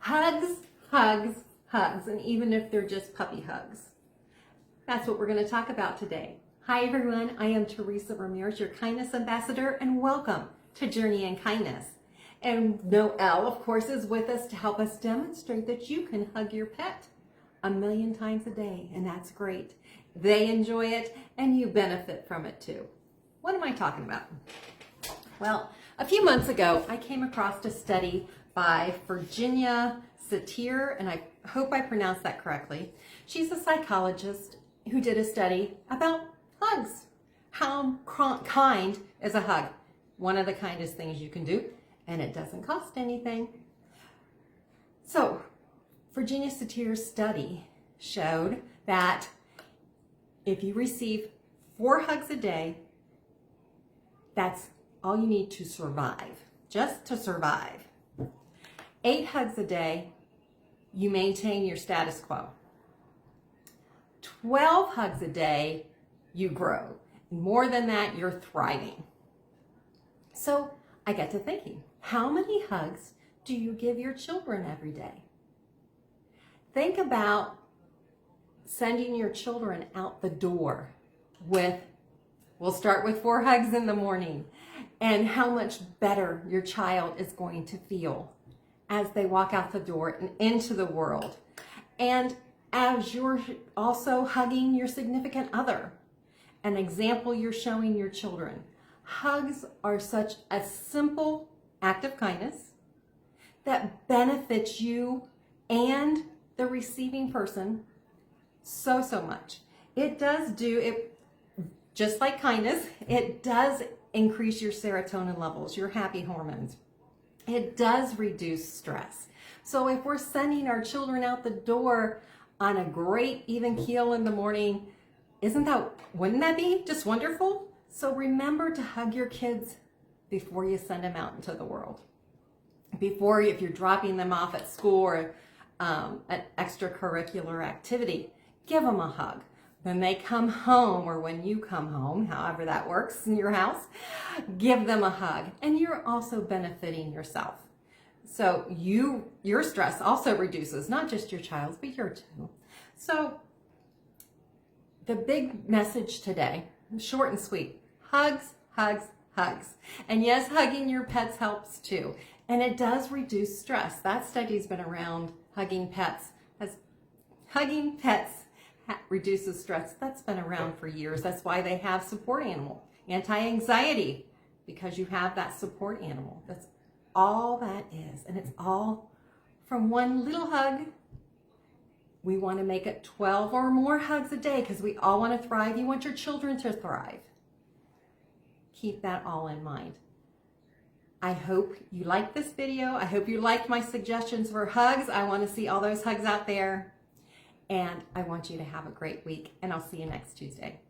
Hugs, hugs, hugs, and even if they're just puppy hugs. That's what we're going to talk about today. Hi everyone, I am Teresa Ramirez, your kindness ambassador, and welcome to Journey in Kindness. And Noelle, of course, is with us to help us demonstrate that you can hug your pet 1,000,000 times a day, and that's great. They enjoy it, and you benefit from it too. What am I talking about? Well, a few months ago, I came across a study by Virginia Satir, and I hope I pronounced that correctly. She's a psychologist who did a study about hugs. How kind is a hug? One of the kindest things you can do, and it doesn't cost anything. So, Virginia Satir's study showed that if you receive 4 hugs a day, that's all you need to survive, just to survive. 8 hugs a day, you maintain your status quo. 12 hugs a day, you grow. More than that, you're thriving. So I got to thinking, how many hugs do you give your children every day? Think about sending your children out the door with, we'll start with 4 hugs in the morning, and how much better your child is going to feel as they walk out the door and into the world. And as you're also hugging your significant other, an example you're showing your children. Hugs are such a simple act of kindness that benefits you and the receiving person so much. It does do it, just like kindness, it does increase your serotonin levels, your happy hormones. It does reduce stress. So if we're sending our children out the door on a great even keel in the morning, wouldn't that be just wonderful? So remember to hug your kids before you send them out into the world. If you're dropping them off at school or an extracurricular activity, give them a hug. When they come home, or when you come home, however that works in your house, give them a hug. And you're also benefiting yourself. So your stress also reduces, not just your child's, but your too. So the big message today, short and sweet, hugs, hugs, hugs. And yes, hugging your pets helps too. And it does reduce stress. That study's been around, hugging pets reduces stress. That's been around for years. That's why they have support animal, anti-anxiety, because you have that support animal. That's all that is. And it's all from one little hug. We want to make it 12 or more hugs a day because we all want to thrive. You want your children to thrive. Keep that all in mind. I hope you liked this video. I hope you liked my suggestions for hugs. I want to see all those hugs out there. And I want you to have a great week, and I'll see you next Tuesday.